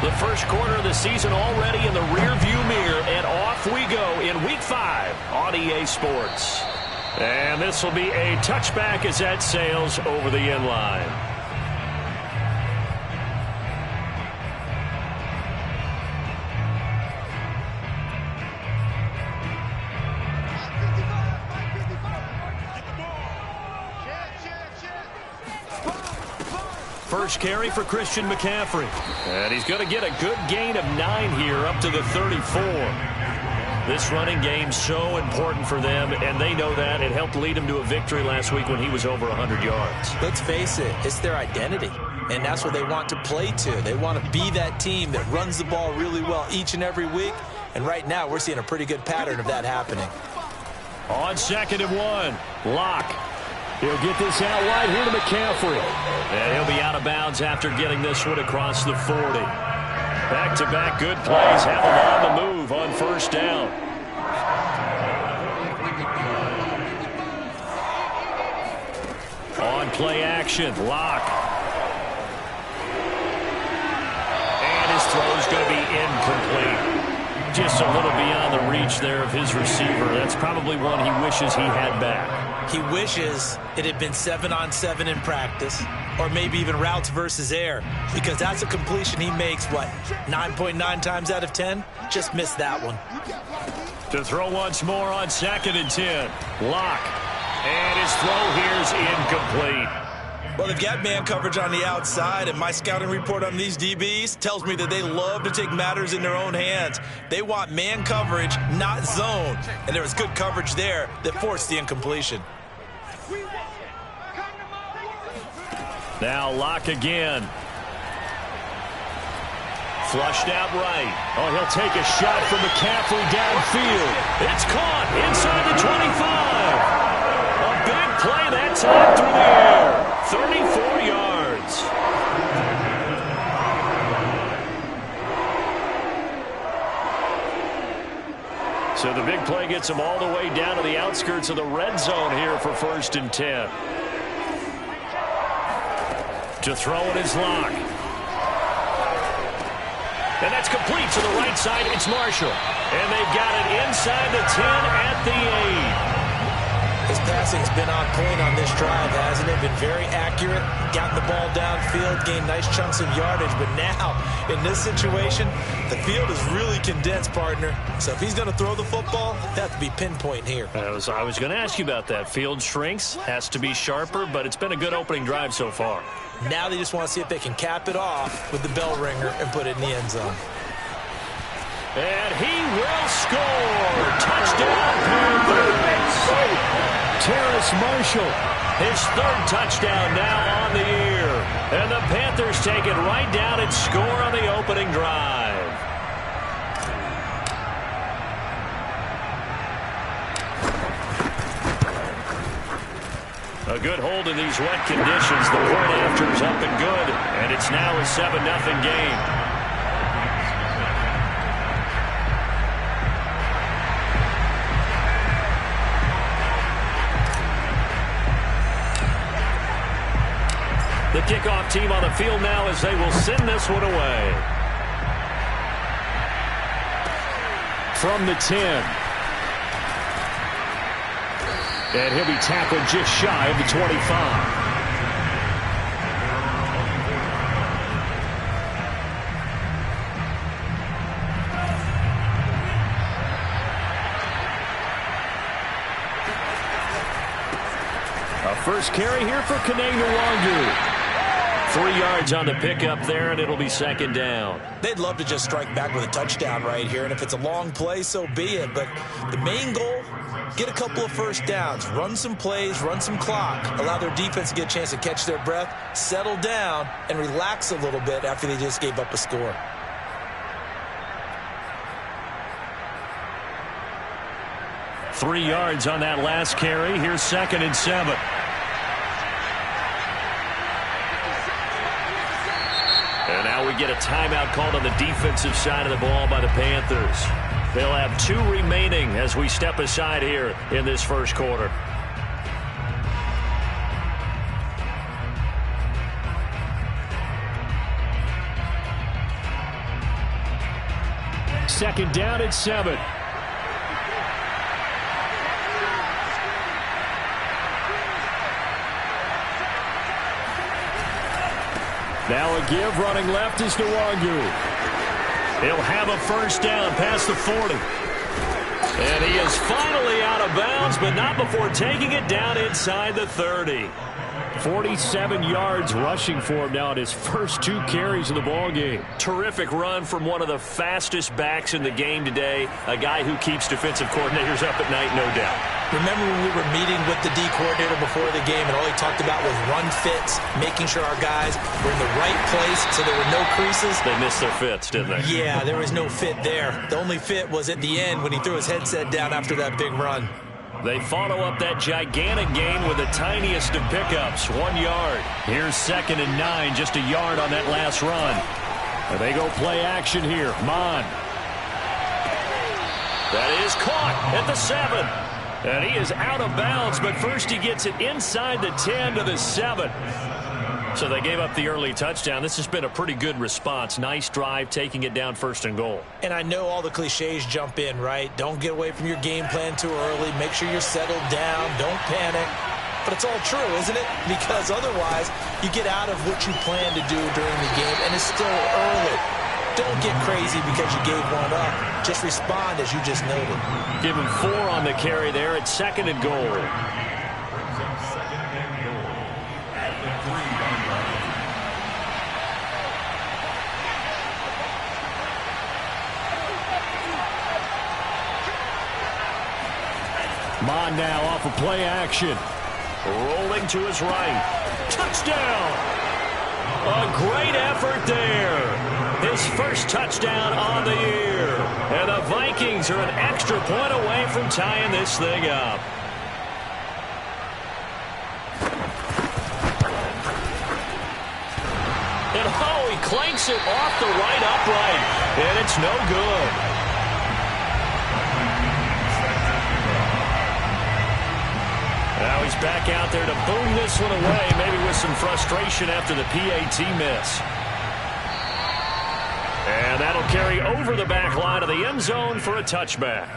The first quarter of the season already in the rearview mirror, and off we go in Week 5 on EA Sports. And this will be a touchback as that sails over the end line. First carry for Christian McCaffrey. And he's going to get a good gain of 9 here up to the 34. This running game so important for them, and they know that. It helped lead them to a victory last week when he was over 100 yards. Let's face it, it's their identity, and that's what they want to play to. They want to be that team that runs the ball really well each and every week, and right now we're seeing a pretty good pattern of that happening. On 2nd and 1, Locke. He'll get this out wide here to McCaffrey. And he'll be out of bounds after getting this one across the 40. Back-to-back good plays have him on the move on first down. On play action, Locke. And his throw is going to be incomplete. Just a little beyond the reach there of his receiver. That's probably one he wishes he had back. He wishes it had been 7-on-7 in practice, or maybe even routes versus air, because that's a completion he makes, what, 9.9 times out of 10? Just missed that one. To throw once more on 2nd and 10. Locke. And his throw here's incomplete. Well, they've got man coverage on the outside, and my scouting report on these DBs tells me that they love to take matters in their own hands. They want man coverage, not zone. And there was good coverage there that forced the incompletion. Now Locke again. Flushed out right. Oh, he'll take a shot from McCaffrey downfield. It's caught inside the 25. A big play that time through the air. 34 yards. So the big play gets him all the way down to the outskirts of the red zone here for 1st and 10. To throw it is Locke. And that's complete to the right side. It's Marshall. And they've got it inside the 10 at the 8. His passing's been on point on this drive, hasn't it? Been very accurate, gotten the ball downfield, gained nice chunks of yardage. But now, in this situation, the field is really condensed, partner. So if he's going to throw the football, it has to be pinpoint here. I was going to ask you about that. Field shrinks, has to be sharper, but it's been a good opening drive so far. Now they just want to see if they can cap it off with the bell ringer and put it in the end zone. And he will score. Touchdown, Panthers. Terrace Marshall, his 3rd touchdown now on the year. And the Panthers take it right down and score on the opening drive. A good hold in these wet conditions. The point after is up and good. And it's now a 7-0 game. The kickoff team on the field now as they will send this one away. From the 10. And he'll be tackled just shy of the 25. A first carry here for Kene Nwangu. 3 yards on the pickup there, and it'll be 2nd down. They'd love to just strike back with a touchdown right here, and if it's a long play, so be it. But the main goal, get a couple of first downs, run some plays, run some clock, allow their defense to get a chance to catch their breath, settle down, and relax a little bit after they just gave up a score. Three yards on that last carry. Here's 2nd and 7. And now we get a timeout called on the defensive side of the ball by the Panthers. They'll have 2 remaining as we step aside here in this first quarter. second down and 7. Now a give, running left is Nwangu. He'll have a first down past the 40. And he is finally out of bounds, but not before taking it down inside the 30. 47 yards rushing for him now in his first 2 carries of the ball game. Terrific run from one of the fastest backs in the game today, a guy who keeps defensive coordinators up at night, no doubt. Remember when we were meeting with the D coordinator before the game, and all he talked about was run fits, making sure our guys were in the right place so there were no creases? They missed their fits, didn't they? Yeah, there was no fit there. The only fit was at the end when he threw his headset down after that big run. They follow up that gigantic gain with the tiniest of pickups, 1 yard. Here's 2nd and 9, just a yard on that last run. And they go play action here. Mon. That is caught at the 7. And he is out of bounds, but first he gets it inside the 10 to the 7. So they gave up the early touchdown. This has been a pretty good response. Nice drive, taking it down 1st and goal. And I know all the cliches jump in, right? Don't get away from your game plan too early. Make sure you're settled down. Don't panic. But it's all true, isn't it? Because otherwise, you get out of what you plan to do during the game, and it's still early. Don't get crazy because you gave one up. Just respond as you just noted. Give him 4 on the carry there at 2nd and goal. Mon now off of play action. Rolling to his right. Touchdown! A great effort there. His first touchdown on the year. And the Vikings are an extra point away from tying this thing up. And oh, he clanks it off the right upright. And it's no good. Now he's back out there to boom this one away, maybe with some frustration after the PAT miss. And that'll carry over the back line of the end zone for a touchback.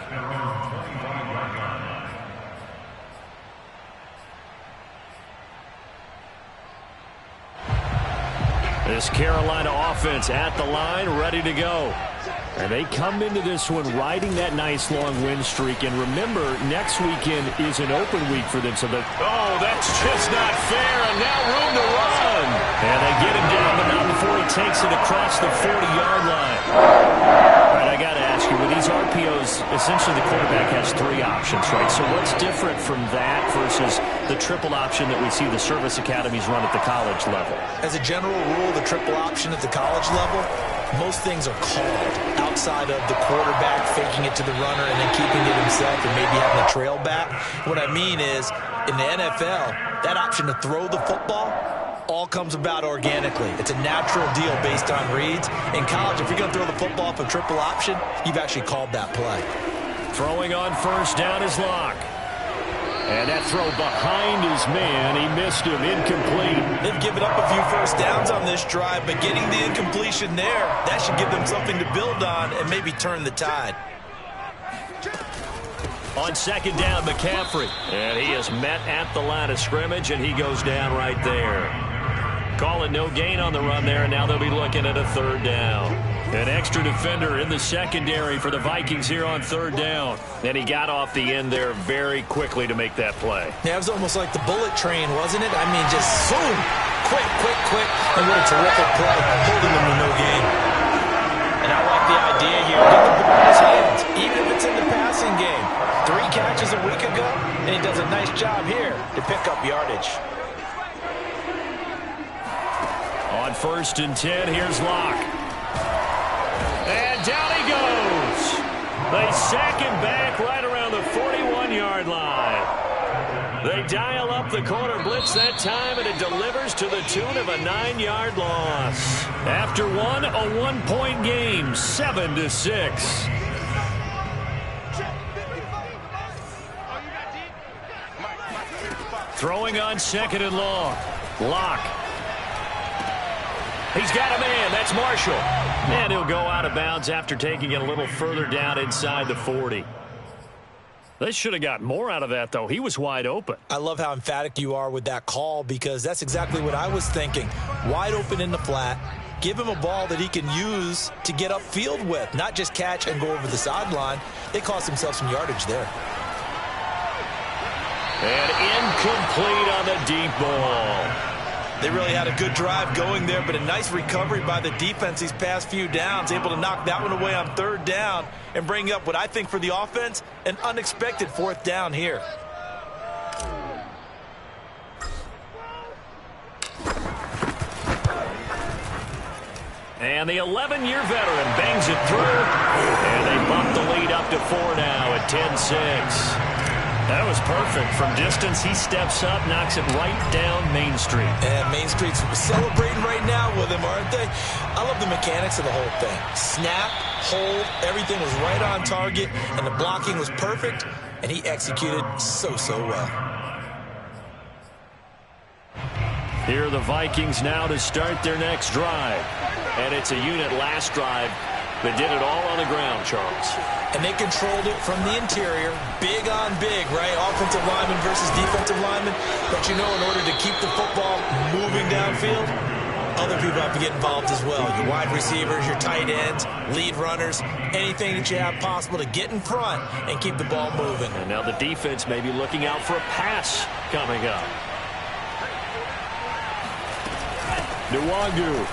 This Carolina offense at the line, ready to go. And they come into this one riding that nice long win streak. And remember, next weekend is an open week for them. So that's just not fair. And now room to run. And they get him down, but not before he takes it across the 40-yard line. All right, I got to ask you, with these RPOs, essentially the quarterback has 3 options, right? So what's different from that versus the triple option that we see the service academies run at the college level? As a general rule, the triple option at the college level, most things are called outside of the quarterback faking it to the runner and then keeping it himself and maybe having a trail back. What I mean is, in the NFL, that option to throw the football all comes about organically. It's a natural deal based on reads. In college, if you're going to throw the football off a triple option, you've actually called that play. Throwing on first down is Locke. And that throw behind his man, he missed him, incomplete. They've given up a few first downs on this drive, but getting the incompletion there, that should give them something to build on and maybe turn the tide. On second down, McCaffrey. And he is met at the line of scrimmage, and he goes down right there. Calling no gain on the run there, and now they'll be looking at a 3rd down. An extra defender in the secondary for the Vikings here on 3rd down. And he got off the end there very quickly to make that play. Yeah, it was almost like the bullet train, wasn't it? I mean, just zoom, quick, and what a terrific play, holding them to no gain. And I like the idea here, get the ball in his hands, even if it's in the passing game. 3 catches a week ago, and he does a nice job here to pick up yardage. On 1st and 10, here's Locke. And down he goes. They sack him back right around the 41-yard line. They dial up the corner blitz that time, and it delivers to the tune of a 9-yard loss. After one, a 1-point game, 7-6. Throwing on 2nd and long. Locke. He's got a man. That's Marshall. And he'll go out of bounds after taking it a little further down inside the 40. They should have got more out of that, though. He was wide open. I love how emphatic you are with that call, because that's exactly what I was thinking. Wide open in the flat. Give him a ball that he can use to get upfield with, not just catch and go over the sideline. They cost themselves some yardage there. And incomplete on the deep ball. They really had a good drive going there, but a nice recovery by the defense these past few downs, able to knock that one away on third down and bring up what I think for the offense, an unexpected fourth down here. And the 11-year veteran bangs it through, and they bump the lead up to 4 now at 10-6. That was perfect. From distance, he steps up, knocks it right down Main Street. And Main Street's celebrating right now with him, aren't they? I love the mechanics of the whole thing. Snap, hold, everything was right on target, and the blocking was perfect, and he executed so well. Here are the Vikings now to start their next drive. And it's a unit last drive that did it all on the ground, Charles. And they controlled it from the interior, big on big, right? Offensive lineman versus defensive lineman. But you know, in order to keep the football moving downfield, other people have to get involved as well. Your wide receivers, your tight ends, lead runners, anything that you have possible to get in front and keep the ball moving. And now the defense may be looking out for a pass coming up. Nwangu.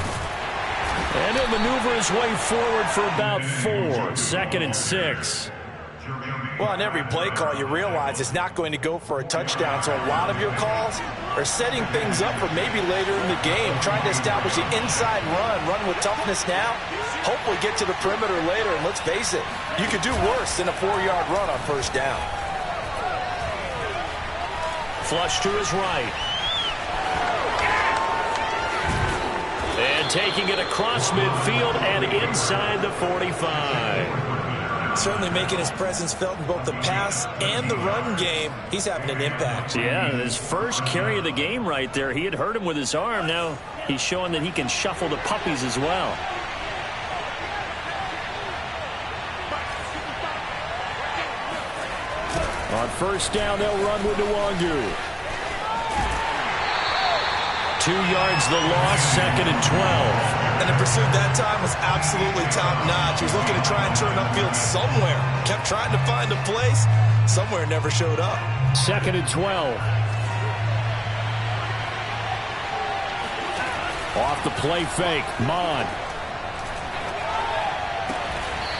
And he'll maneuver his way forward for about 4. 2nd and 6. Well, on every play call, you realize it's not going to go for a touchdown. So a lot of your calls are setting things up for maybe later in the game, trying to establish the inside run with toughness now. Hopefully get to the perimeter later. And let's face it, you could do worse than a 4-yard run on first down. Flush to his right. And taking it across midfield and inside the 45. Certainly making his presence felt in both the pass and the run game. He's having an impact. Yeah, his first carry of the game right there. He had hurt him with his arm. Now he's showing that he can shuffle the puppies as well. On first down, they'll run with Nwangu. 2 yards the loss, 2nd and 12. And the pursuit that time was absolutely top-notch. He was looking to try and turn upfield somewhere. Kept trying to find a place. Somewhere never showed up. 2nd and 12. Off the play fake, Mon.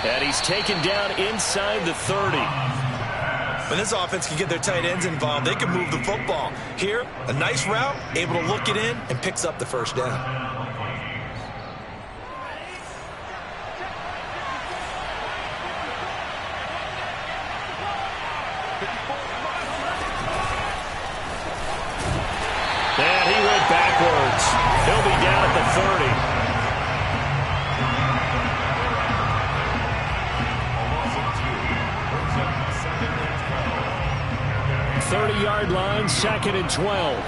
And he's taken down inside the 30. When this offense can get their tight ends involved, they can move the football. Here, a nice route, able to look it in, and picks up the first down. And he went backwards. He'll be down at the 30. 30-yard line, 2nd and 12.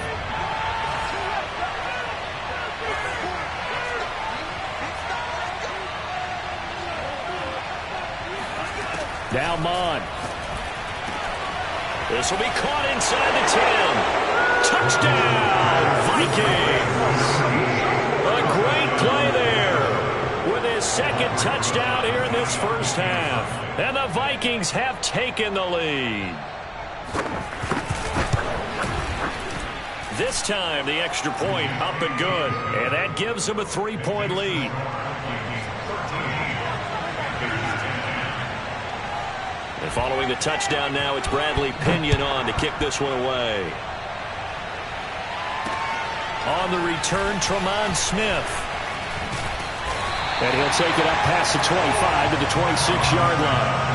Now Mon. This will be caught inside the 10. Touchdown, Vikings. A great play there with his 2nd touchdown here in this first half. And the Vikings have taken the lead. This time, the extra point up and good. And that gives them a 3-point lead. And following the touchdown now, it's Bradley Pinion on to kick this one away. On the return, Tremont Smith. And he'll take it up past the 25 to the 26-yard line.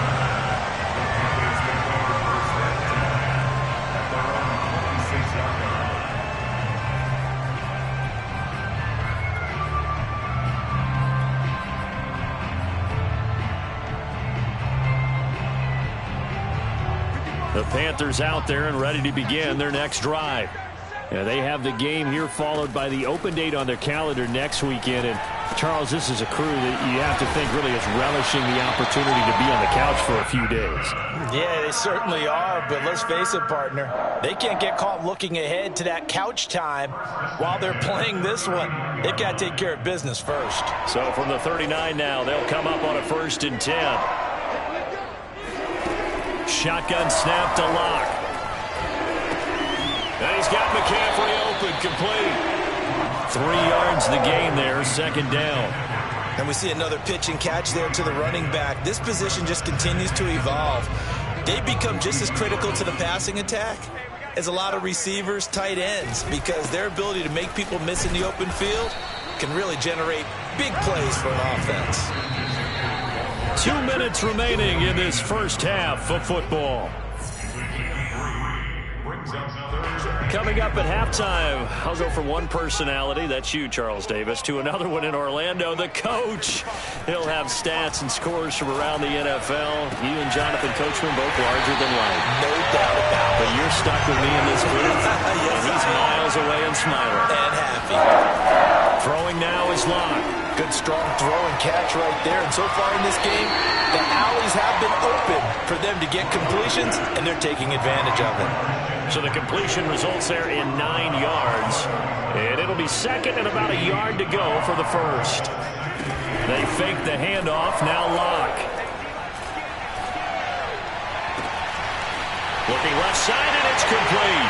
The Panthers out there and ready to begin their next drive. Yeah, they have the game here followed by the open date on their calendar next weekend. And, Charles, this is a crew that you have to think really is relishing the opportunity to be on the couch for a few days. Yeah, they certainly are, but let's face it, partner. They can't get caught looking ahead to that couch time while they're playing this one. They've got to take care of business first. So from the 39 now, they'll come up on a 1st and 10. Shotgun snap to Lock. And he's got McCaffrey open, complete. 3 yards the gain there, 2nd down. And we see another pitch and catch there to the running back. This position just continues to evolve. They become just as critical to the passing attack as a lot of receivers, tight ends, because their ability to make people miss in the open field can really generate big plays for an offense. 2 minutes remaining in this first half of football. Coming up at halftime, I'll go from one personality, that's you, Charles Davis, to another one in Orlando, the coach. He'll have stats and scores from around the NFL. You and Jonathan Coachman both larger than life. No doubt about it. But you're stuck with me in this booth. Yes, and he's miles away and smiling. And happy. Throwing now is Locke. Good strong throw and catch right there. And so far in this game, the alleys have been open for them to get completions, and they're taking advantage of it. So the completion results there in 9 yards. And it'll be 2nd and about a yard to go for the 1st. They fake the handoff. Now Locke. Looking left side, and it's complete.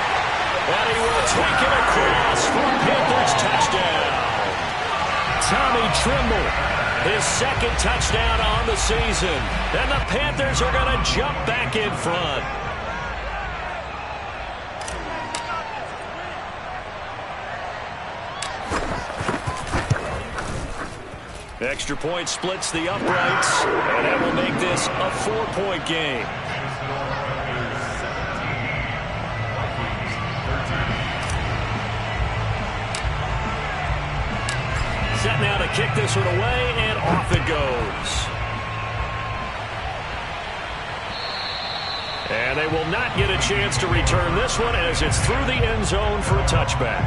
And he will take it across for a Panthers touchdown. Tommy Tremble, his 2nd touchdown on the season. And the Panthers are going to jump back in front. Extra point splits the uprights, and that will make this a 4-point game. Set now to kick this one away, and off it goes. And they will not get a chance to return this one as it's through the end zone for a touchback.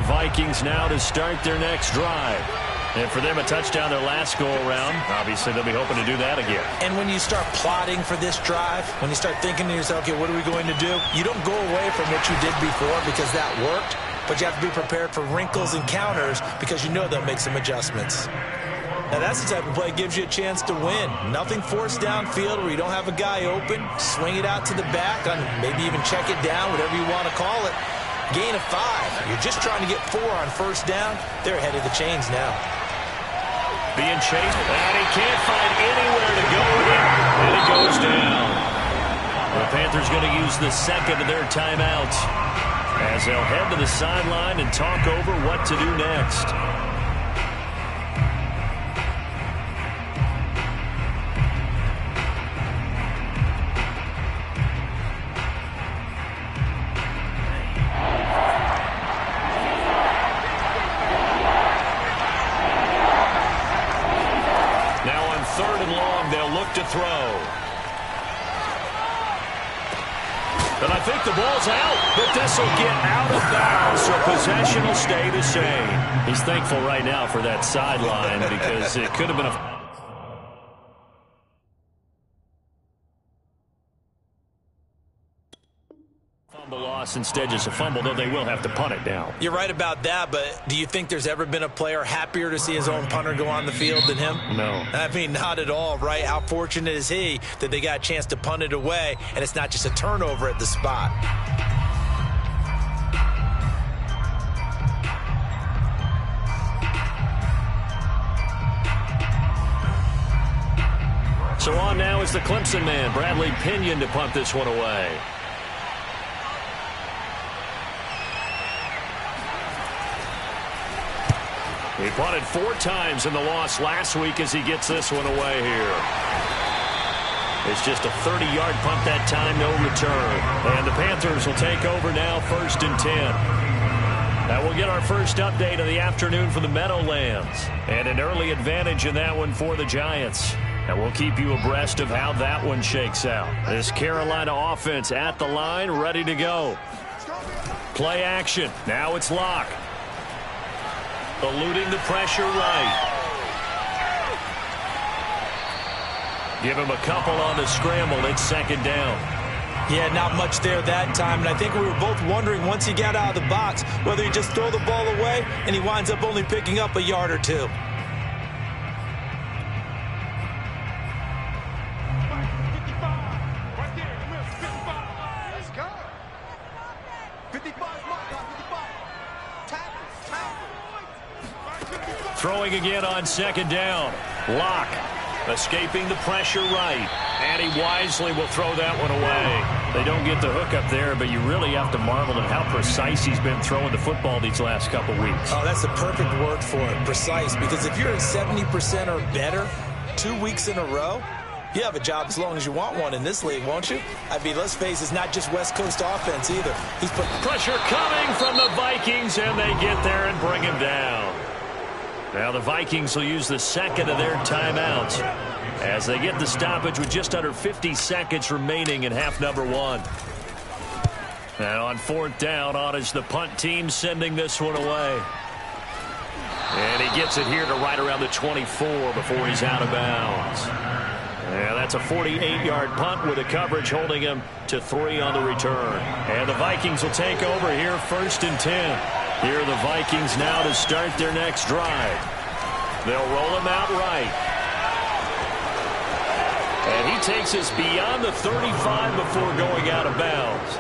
Vikings now to start their next drive. And for them, a touchdown their last go-around. Obviously, they'll be hoping to do that again. And when you start plotting for this drive, when you start thinking to yourself, okay, what are we going to do? You don't go away from what you did before because that worked, but you have to be prepared for wrinkles and counters because you know they'll make some adjustments. Now, that's the type of play that gives you a chance to win. Nothing forced downfield where you don't have a guy open. Swing it out to the back, maybe even check it down, whatever you want to call it. Gain of 5. You're just trying to get 4 on 1st down. They're ahead of the chains now. Being chased, and he can't find anywhere to go with it, and it goes down. The Panthers going to use the 2nd of their timeouts as they'll head to the sideline and talk over what to do next. To throw. And I think the ball's out, but this will get out of bounds, so possession will stay the same. He's thankful right now for that sideline because it could have been a fumble loss, instead just a fumble, though they will have to punt it down. You're right about that, but do you think there's ever been a player happier to see his own punter go on the field than him? No. I mean, not at all, right? How fortunate is he that they got a chance to punt it away, and it's not just a turnover at the spot. So on now is the Clemson man, Bradley Pinion, to punt this one away. He punted 4 times in the loss last week as he gets this one away here. It's just a 30-yard punt that time, no return. And the Panthers will take over now, 1st and 10. Now we'll get our first update of the afternoon for the Meadowlands. And an early advantage in that one for the Giants. And we'll keep you abreast of how that one shakes out. This Carolina offense at the line, ready to go. Play action. Now it's Locke. Eluding the pressure right. Give him a couple on the scramble. It's 2nd down. Yeah, not much there that time. And I think we were both wondering once he got out of the box whether he just throw the ball away and he winds up only picking up a yard or two. Throwing again on 2nd down. Locke escaping the pressure right. And he wisely will throw that one away. They don't get the hook up there, but you really have to marvel at how precise he's been throwing the football these last couple weeks. Oh, that's the perfect word for it, precise. Because if you're at 70% or better 2 weeks in a row, you have a job as long as you want one in this league, won't you? I mean, let's face it, it's not just West Coast offense either. He's put pressure coming from the Vikings, and they get there and bring him down. Now the Vikings will use the 2nd of their timeouts as they get the stoppage with just under 50 seconds remaining in half number 1. And on 4th down, on is the punt team sending this one away. And he gets it here to right around the 24 before he's out of bounds. And that's a 48-yard punt with the coverage holding him to 3 on the return. And the Vikings will take over here, 1st and 10. Here are the Vikings now to start their next drive. They'll roll him out right. And he takes us beyond the 35 before going out of bounds.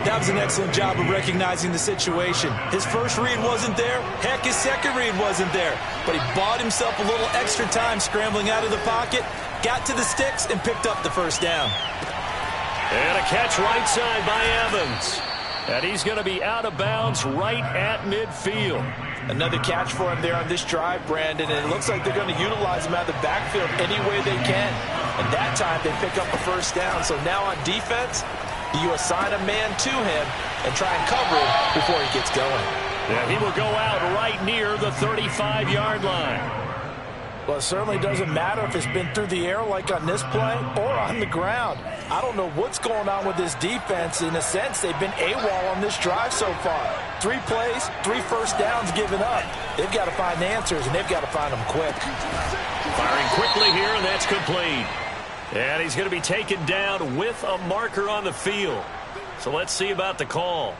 That was an excellent job of recognizing the situation. His first read wasn't there. Heck, his second read wasn't there. But he bought himself a little extra time scrambling out of the pocket, got to the sticks, and picked up the 1st down. And a catch right side by Evans. And he's going to be out of bounds right at midfield. Another catch for him there on this drive, Brandon, and it looks like they're going to utilize him out of the backfield any way they can. And that time they pick up a 1st down. So now on defense, you assign a man to him and try and cover him before he gets going. Yeah, he will go out right near the 35-yard line. Well, it certainly doesn't matter if it's been through the air like on this play or on the ground. I don't know what's going on with this defense. In a sense, they've been AWOL on this drive so far. 3 plays, 3 1st downs given up. They've got to find answers, and they've got to find them quick. Firing quickly here, and that's complete. And he's going to be taken down with a marker on the field. So let's see about the call.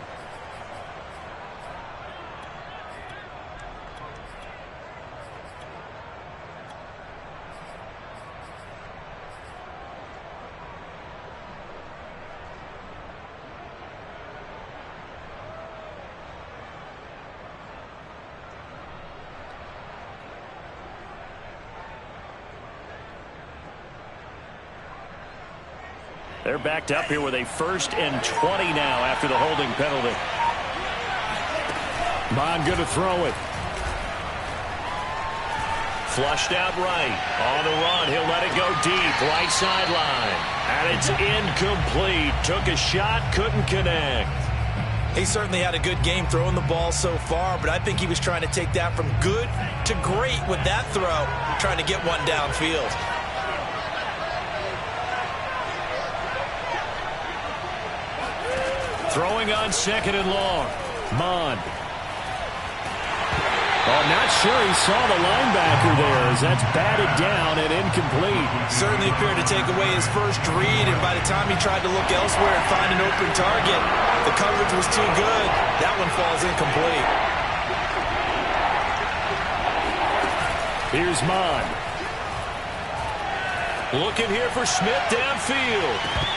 They're backed up here with a 1st and 20 now after the holding penalty. Bond going to throw it. Flushed out right. On the run, he'll let it go deep. Right sideline. And it's incomplete. Took a shot, couldn't connect. He certainly had a good game throwing the ball so far, but I think he was trying to take that from good to great with that throw, trying to get one downfield. Throwing on 2nd and long. Mond. Oh, not sure he saw the linebacker there as that's batted down and incomplete. Certainly appeared to take away his first read, and by the time he tried to look elsewhere and find an open target, the coverage was too good. That one falls incomplete. Here's Mond. Looking here for Smith downfield.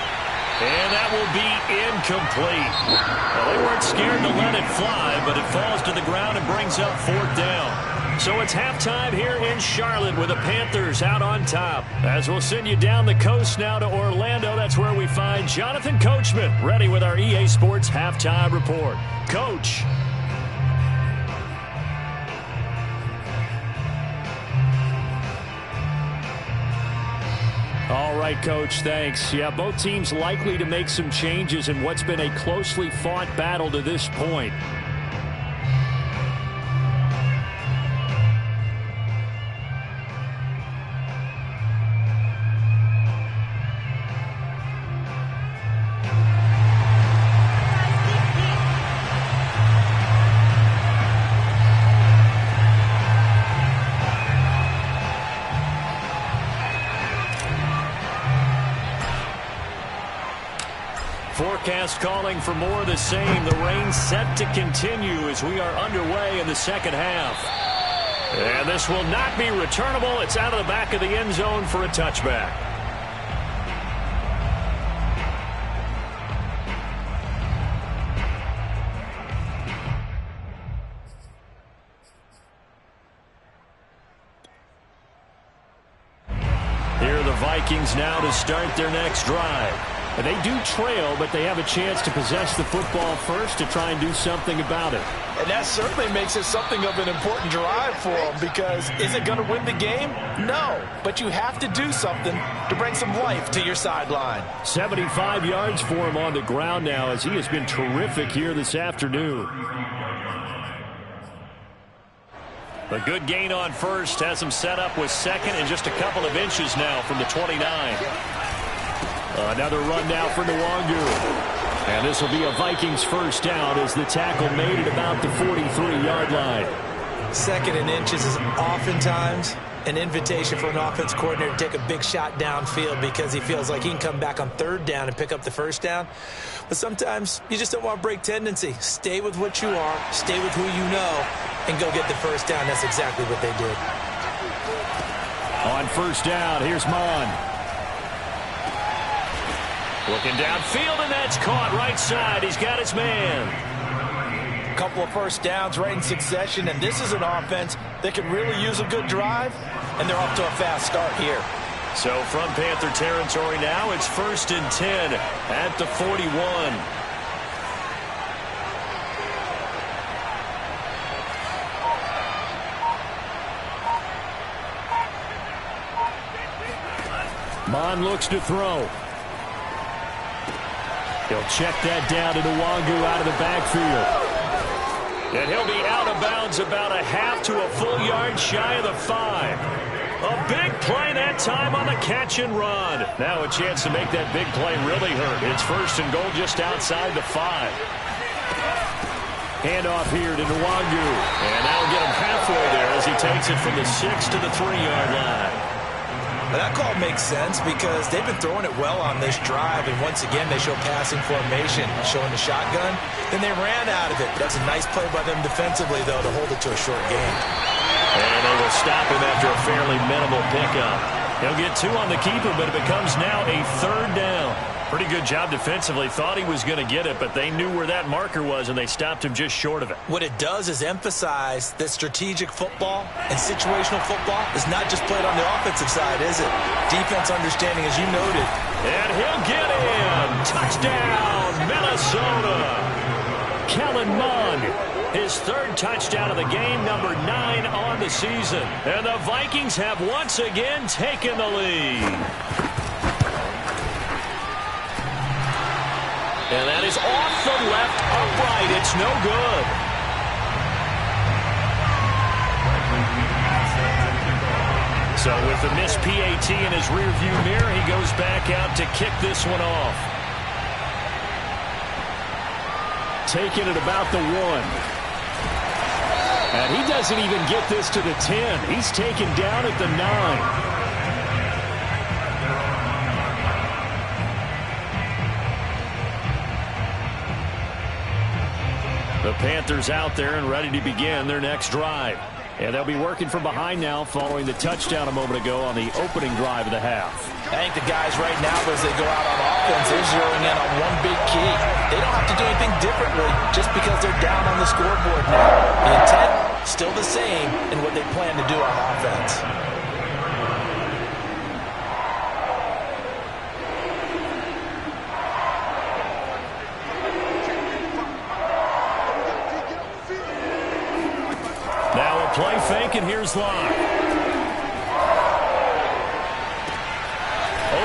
And that will be incomplete. Well, they weren't scared to let it fly, but it falls to the ground and brings up 4th down. So it's halftime here in Charlotte with the Panthers out on top. As we'll send you down the coast now to Orlando, that's where we find Jonathan Coachman ready with our EA Sports Halftime Report. Coach. All right. right, Coach. Thanks. Yeah, both teams likely to make some changes in what's been a closely fought battle to this point. Forecast calling for more of the same. The rain set to continue as we are underway in the second half. And this will not be returnable. It's out of the back of the end zone for a touchback. Here are the Vikings now to start their next drive. And they do trail, but they have a chance to possess the football first to try and do something about it. And that certainly makes it something of an important drive for them, because is it going to win the game? No, but you have to do something to bring some life to your sideline. 75 yards for him on the ground now, as he has been terrific here this afternoon. A good gain on first has him set up with second and just a couple of inches now from the 29. Another run now for Nwangu. And this will be a Vikings first down as the tackle made at about the 43-yard line. Second and inches is oftentimes an invitation for an offense coordinator to take a big shot downfield because he feels like he can come back on third down and pick up the first down. But sometimes you just don't want to break tendency. Stay with what you are, stay with who you know, and go get the first down. That's exactly what they did. On first down, here's Mon. Looking downfield, and that's caught right side. He's got his man. A couple of first downs right in succession, and this is an offense that could really use a good drive, and they're off to a fast start here. So from Panther territory now, it's 1st and 10 at the 41. Mon looks to throw. He'll check that down to Nwangu out of the backfield. And he'll be out of bounds about a half to a full yard shy of the 5. A big play that time on the catch and run. Now a chance to make that big play really hurt. It's 1st and goal just outside the 5. Handoff here to Nwangu. And that'll get him halfway there as he takes it from the 6 to the 3-yard line. Well, that call makes sense because they've been throwing it well on this drive, and once again they show passing formation, showing the shotgun. Then they ran out of it. That's a nice play by them defensively, though, to hold it to a short gain. And they will stop him after a fairly minimal pickup. He'll get 2 on the keeper, but it becomes now a 3rd down. Pretty good job defensively. Thought he was going to get it, but they knew where that marker was, and they stopped him just short of it. What it does is emphasize that strategic football and situational football is not just played on the offensive side, is it? Defense understanding, as you noted. And he'll get in. Touchdown, Minnesota. Kellen Mond, his 3rd touchdown of the game, number 9 on the season. And the Vikings have once again taken the lead. And that is off the left upright. It's no good. So with the missed PAT in his rearview mirror, he goes back out to kick this one off. Taking it about the 1. And he doesn't even get this to the 10. He's taken down at the 9. The Panthers out there and ready to begin their next drive. And they'll be working from behind now following the touchdown a moment ago on the opening drive of the half. I think the guys right now, as they go out on offense, they're zeroing in on one big key. They don't have to do anything differently just because they're down on the scoreboard now. The intent, still the same in what they plan to do on offense. Play fake, and here's Locke.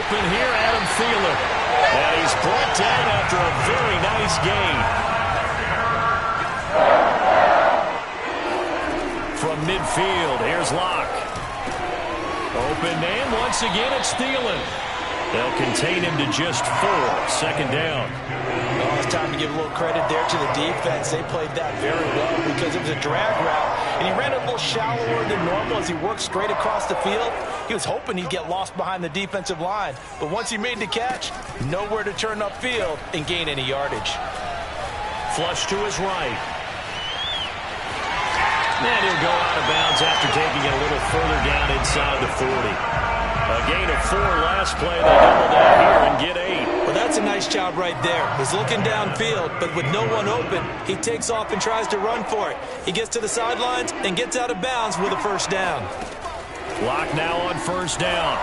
open here, Adam Thielen. And he's brought down after a very nice gain. From midfield, here's Locke. Open man, once again it's Thielen. They'll contain him to just 4. Second down. Well, it's time to give a little credit there to the defense. They played that very well because it was a drag route, and he ran a little shallower than normal as he worked straight across the field. He was hoping he'd get lost behind the defensive line, but once he made the catch, nowhere to turn upfield and gain any yardage. Flush to his right. And he'll go out of bounds after taking it a little further down inside the 40. A gain of 4 last play. They double that here and get 8. Well, that's a nice job right there. He's looking downfield, but with no one open, he takes off and tries to run for it. He gets to the sidelines and gets out of bounds with a first down. Lock now on first down.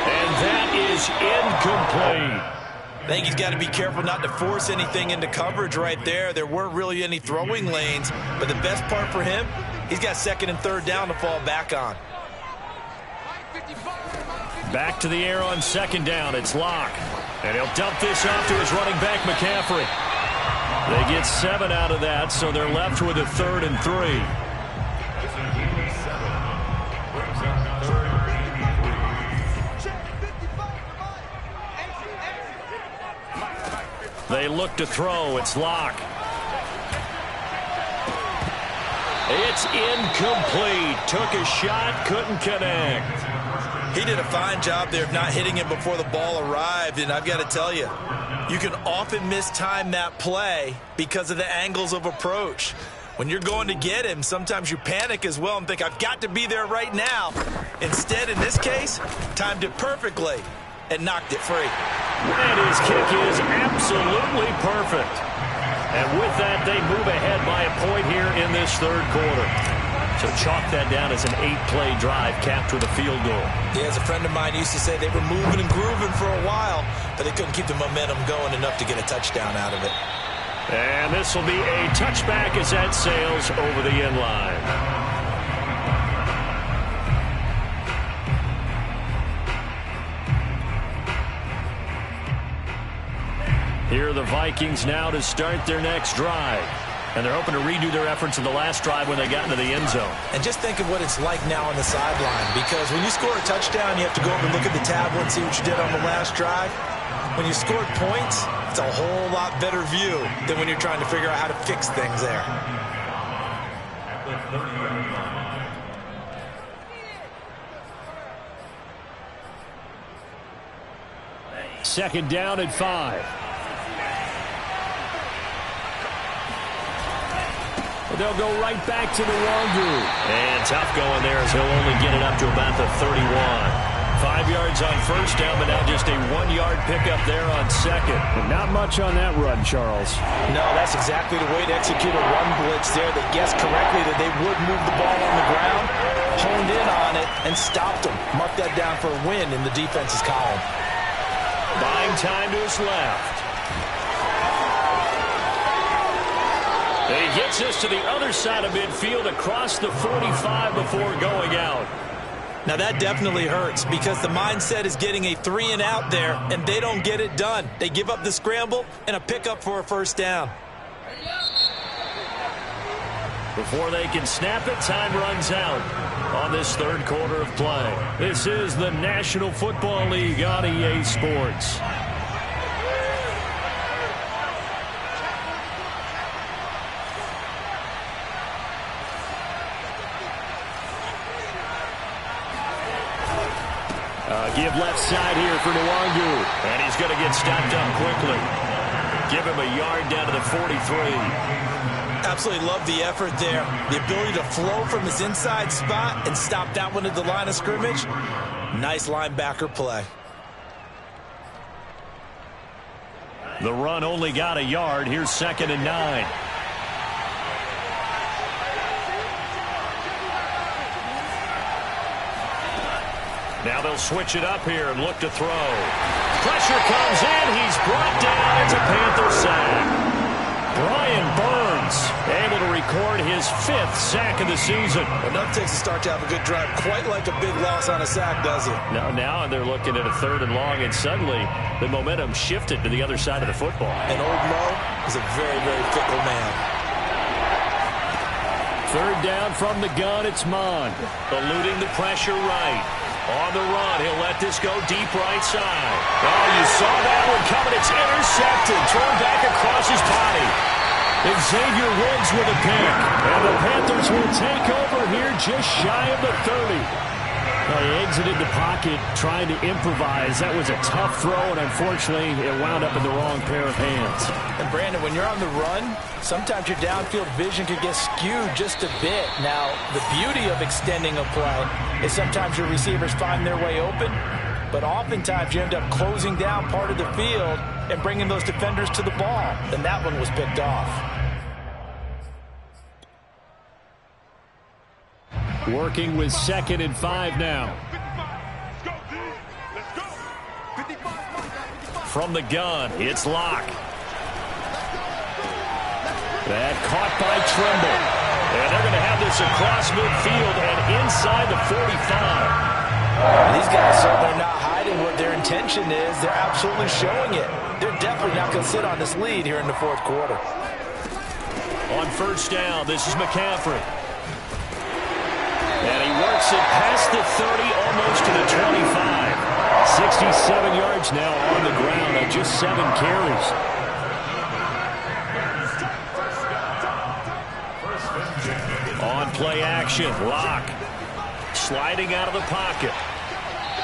And that is incomplete. I think he's got to be careful not to force anything into coverage right there. There weren't really any throwing lanes, but the best part for him, he's got second and third down to fall back on. Back to the air on second down. It's Locke. And he'll dump this off to his running back, McCaffrey. They get 7 out of that, so they're left with a 3rd and 3. They look to throw. It's Locke. It's incomplete. Took a shot, couldn't connect. He did a fine job there of not hitting him before the ball arrived, and I've got to tell you, you can often mistime that play because of the angles of approach. When you're going to get him, sometimes you panic as well and think, I've got to be there right now. Instead, in this case, timed it perfectly and knocked it free. And his kick is absolutely perfect. And with that, they move ahead by a point here in this third quarter. So chalk that down as an 8-play drive capped with a field goal. Yeah, as a friend of mine used to say, they were moving and grooving for a while, but they couldn't keep the momentum going enough to get a touchdown out of it. And this will be a touchback as that sails over the end line. Here are the Vikings now to start their next drive. And they're hoping to redo their efforts in the last drive when they got into the end zone. And just think of what it's like now on the sideline, because when you score a touchdown, you have to go over and look at the tablet and see what you did on the last drive. When you scored points, it's a whole lot better view than when you're trying to figure out how to fix things there. Second down at 5. They'll go right back to the Wangu. And tough going there as he'll only get it up to about the 31. 5 yards on first down, but now just a 1-yard pickup there on second. And not much on that run, Charles. No, that's exactly the way to execute a run blitz there. They guessed correctly that they would move the ball on the ground, honed in on it, and stopped them. Mark that down for a win in the defense's column. Buying time to his left. He gets us to the other side of midfield across the 45 before going out. Now that definitely hurts because the mindset is getting a 3-and-out there, and they don't get it done. They give up the scramble and a pickup for a first down. Before they can snap it, time runs out on this third quarter of play. This is the National Football League on EA Sports. Give left side here for Nwangu. And he's going to get stopped up quickly. Give him a yard down to the 43. Absolutely love the effort there. The ability to flow from his inside spot and stop that one at the line of scrimmage. Nice linebacker play. The run only got a yard. Here's 2nd and 9. Now they'll switch it up here and look to throw. Pressure comes in. He's brought down. It's a Panther sack. Brian Burns able to record his 5th sack of the season. Enough takes a start to have a good drive. Quite like a big loss on a sack, does it? Now they're looking at a 3rd and long, and suddenly the momentum shifted to the other side of the football. And old Mo is a very, very fickle man. 3rd down from the gun, it's Mon. Eluding the pressure right. On the run, he'll let this go deep right side. Oh, you saw that one coming. It's intercepted. Thrown back across his body. Xavier Woods with a pick. And the Panthers will take over here just shy of the 30. Well, he exited the pocket trying to improvise. That was a tough throw, and unfortunately, it wound up in the wrong pair of hands. And, Brandon, when you're on the run, sometimes your downfield vision can get skewed just a bit. Now, the beauty of extending a play is sometimes your receivers find their way open, but oftentimes you end up closing down part of the field and bringing those defenders to the ball. And that one was picked off. Working with 2nd and 5 now. From the gun, it's Locke. That caught by Trimble. And they're going to have this across midfield and inside the 45. These guys certainly not hiding what their intention is. They're absolutely showing it. They're definitely not going to sit on this lead here in the 4th quarter. On 1st down, this is McCaffrey. And he works it past the 30, almost to the 25. 67 yards now on the ground on just 7 carries. On play action, Locke sliding out of the pocket.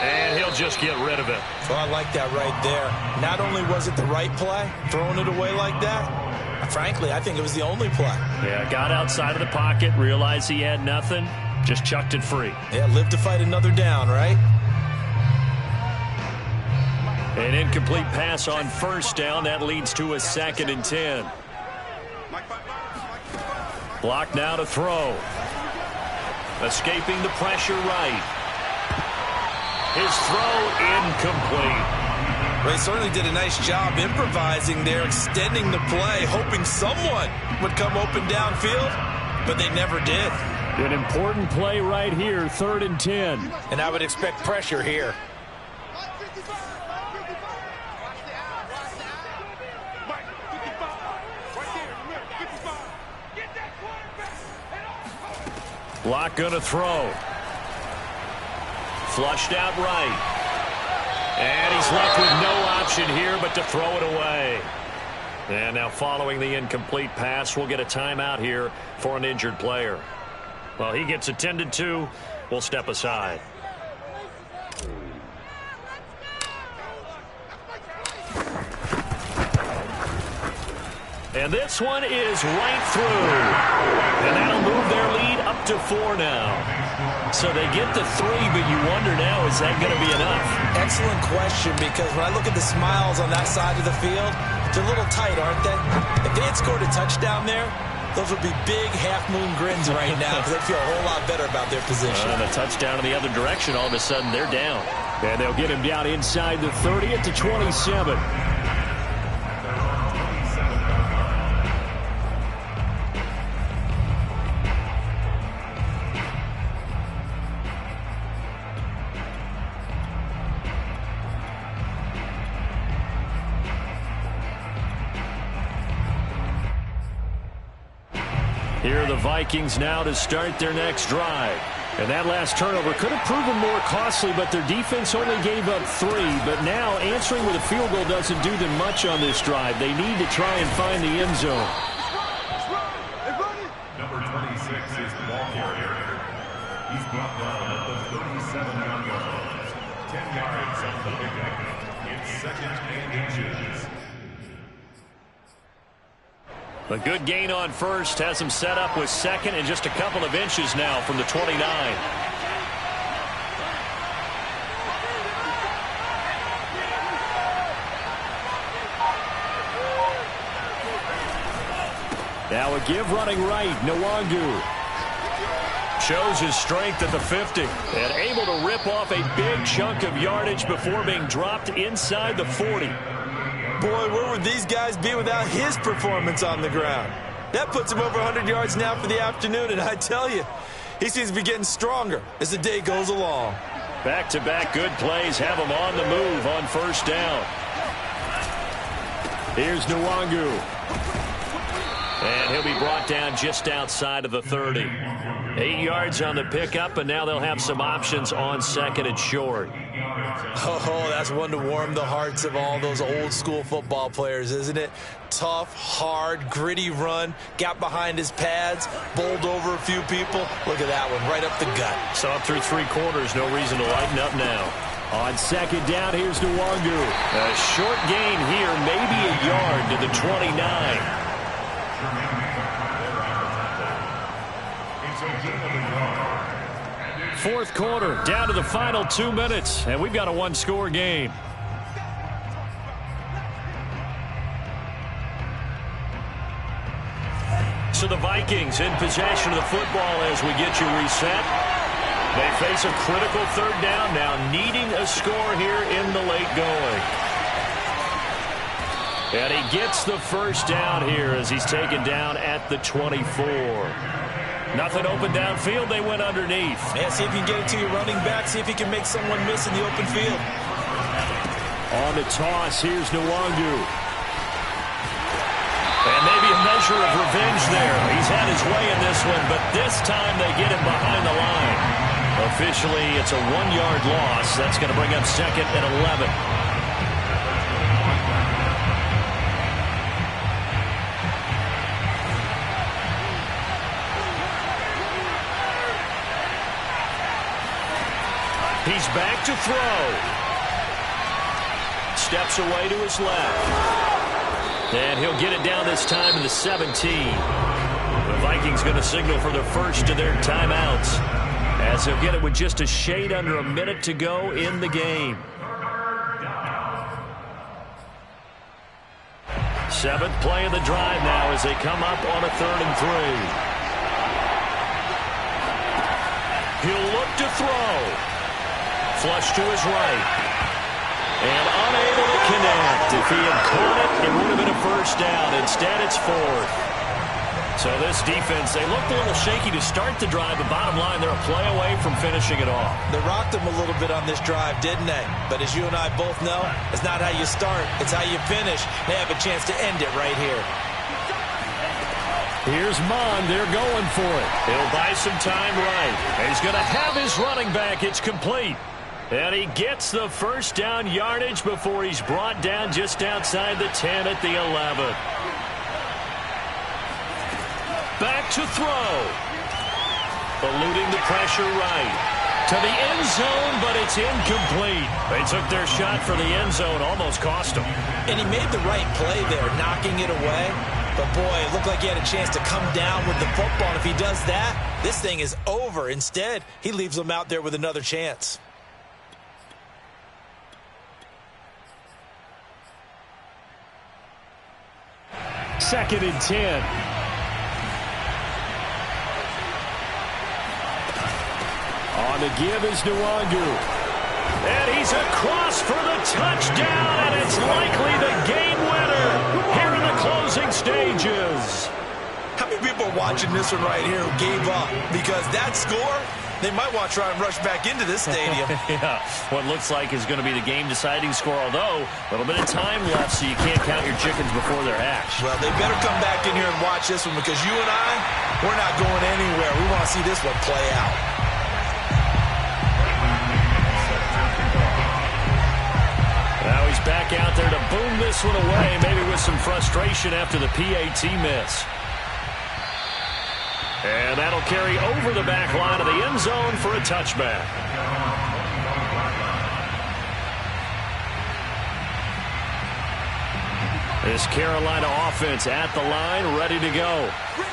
And he'll just get rid of it. Well, I like that right there. Not only was it the right play, throwing it away like that, frankly, I think it was the only play. Yeah, got outside of the pocket, realized he had nothing. Just chucked it free. Yeah, live to fight another down, right? An incomplete pass on 1st down. That leads to a 2nd and 10. Block now to throw. Escaping the pressure right. His throw incomplete. They certainly did a nice job improvising there, extending the play, hoping someone would come open downfield, but they never did. An important play right here, 3rd and 10. And I would expect pressure here. Block gonna throw. Flushed out right. And he's left with no option here but to throw it away. And now following the incomplete pass, we'll get a timeout here for an injured player. Well, he gets attended to. We'll step aside. And this one is right through. And that'll move their lead up to 4 now. So they get to 3, but you wonder now, is that going to be enough? Excellent question, because when I look at the smiles on that side of the field, they're a little tight, aren't they? If they had scored a touchdown there, those would be big half-moon grins right now because they feel a whole lot better about their position. And a touchdown in the other direction, all of a sudden they're down. And they'll get him down inside the 30 at the 27. Here are the Vikings now to start their next drive. And that last turnover could have proven more costly, but their defense only gave up 3. But now answering with a field goal doesn't do them much on this drive. They need to try and find the end zone. Number 26 is the ball carrier. He's brought down at the 37-yard line. 10 yards on the pickup. It's 2nd and inches. A good gain on 1st has him set up with 2nd and just a couple of inches now from the 29. Now a give running right, Nwangu. Shows his strength at the 50 and able to rip off a big chunk of yardage before being dropped inside the 40. Boy, where would these guys be without his performance on the ground? That puts him over 100 yards now for the afternoon, and I tell you, he seems to be getting stronger as the day goes along. Back-to-back good plays have him on the move on first down. Here's Nwangu. And he'll be brought down just outside of the 30. 8 yards on the pickup, and now they'll have some options on second and short. Oh, that's one to warm the hearts of all those old-school football players, isn't it? Tough, hard, gritty run, got behind his pads, bowled over a few people. Look at that one, right up the gut. Saw it through 3 quarters, no reason to lighten up now. On second down, here's Nwangu. A short gain here, maybe a yard to the 29. Fourth quarter, down to the final 2 minutes, and we've got a one-score game. So the Vikings in possession of the football as we get you reset. They face a critical third down now, needing a score here in the late going. And he gets the first down here as he's taken down at the 24. Nothing open downfield. They went underneath. Yeah, see if you can get it to your running back. See if you can make someone miss in the open field. On the toss, here's Nwangu. And maybe a measure of revenge there. He's had his way in this one, but this time they get him behind the line. Officially, it's a 1-yard loss. That's going to bring up second and 11. He's back to throw. Steps away to his left. And he'll get it down this time to the 17. The Vikings going to signal for the first of their timeouts, as he'll get it with just a shade under a minute to go in the game. 7th play of the drive now as they come up on a 3rd and 3. He'll look to throw. Flush to his right. And unable to connect. If he had caught it, it would have been a first down. Instead, it's 4th. So this defense, they looked a little shaky to start the drive. The bottom line, they're a play away from finishing it off. They rocked them a little bit on this drive, didn't they? But as you and I both know, it's not how you start, it's how you finish. They have a chance to end it right here. Here's Mond. They're going for it. He'll buy some time right. And he's going to have his running back. It's complete. And he gets the first down yardage before he's brought down just outside the 10 at the 11. Back to throw. Eluding the pressure right. To the end zone, but it's incomplete. They took their shot for the end zone, almost cost him. And he made the right play there, knocking it away. But, boy, it looked like he had a chance to come down with the football. And if he does that, this thing is over. Instead, he leaves them out there with another chance. Second and 10. On the give is Nwangu. And he's across for the touchdown, and it's likely the game winner here in the closing stages. How many people are watching this one right here who gave up? Because that score, they might want to try and rush back into this stadium. Yeah, what looks like is going to be the game-deciding score, although a little bit of time left, so you can't count your chickens before they're hatched. Well, they better come back in here and watch this one, because you and I, we're not going anywhere. We want to see this one play out. Now he's back out there to boom this one away, maybe with some frustration after the PAT miss. And that'll carry over the back line of the end zone for a touchback. This Carolina offense at the line, ready to go.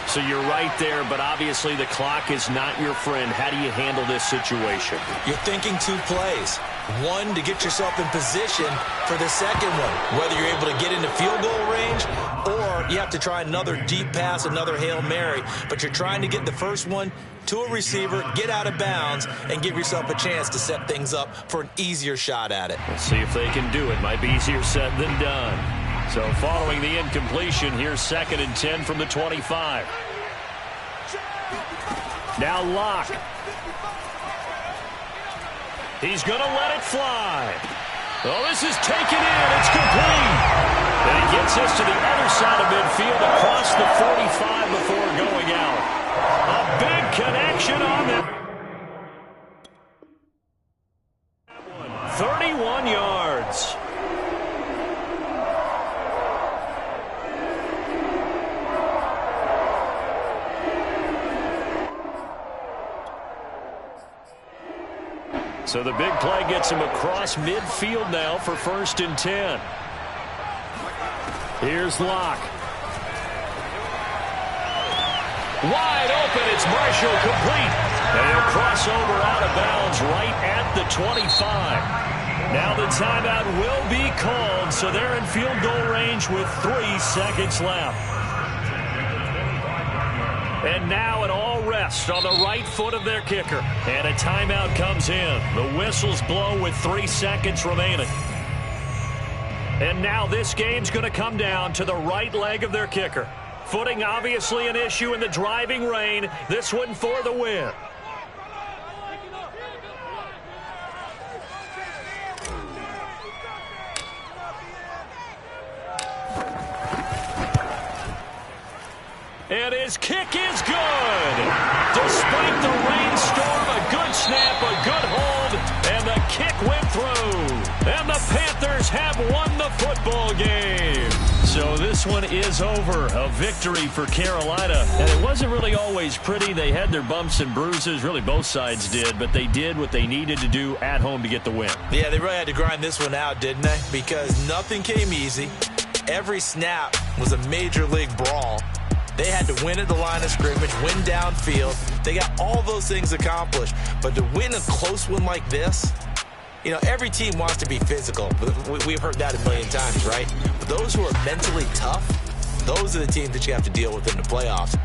So you're right there, but obviously the clock is not your friend. How do you handle this situation? You're thinking 2 plays. One, to get yourself in position for the second one, whether you're able to get into field goal range or you have to try another deep pass, another Hail Mary. But you're trying to get the first one to a receiver, get out of bounds, and give yourself a chance to set things up for an easier shot at it. Let's see if they can do it. Might be easier said than done. So following the incompletion, here's 2nd and 10 from the 25. Now Locke. He's going to let it fly. Oh, this is taken in. It's complete. And he gets us to the other side of midfield across the 45 before going out. A big connection on that. 31 yards. So the big play gets him across midfield now for 1st and 10. Here's Locke. Wide open. It's Marshall complete. And he'll cross over out of bounds right at the 25. Now the timeout will be called, so they're in field goal range with 3 seconds left. And now it all rests on the right foot of their kicker. And a timeout comes in. The whistles blow with 3 seconds remaining. And now this game's going to come down to the right leg of their kicker. Footing obviously an issue in the driving rain. This one for the win. And his kick is good. Despite the rainstorm, a good snap, a good hold, and the kick went through. And the Panthers have won the football game. So this one is over. A victory for Carolina. And it wasn't really always pretty. They had their bumps and bruises. Really, both sides did. But they did what they needed to do at home to get the win. Yeah, they really had to grind this one out, didn't they? Because nothing came easy. Every snap was a major league brawl. They had to win at the line of scrimmage, win downfield. They got all those things accomplished. But to win a close one like this, you know, every team wants to be physical. We've heard that a million times, right? But those who are mentally tough, those are the teams that you have to deal with in the playoffs.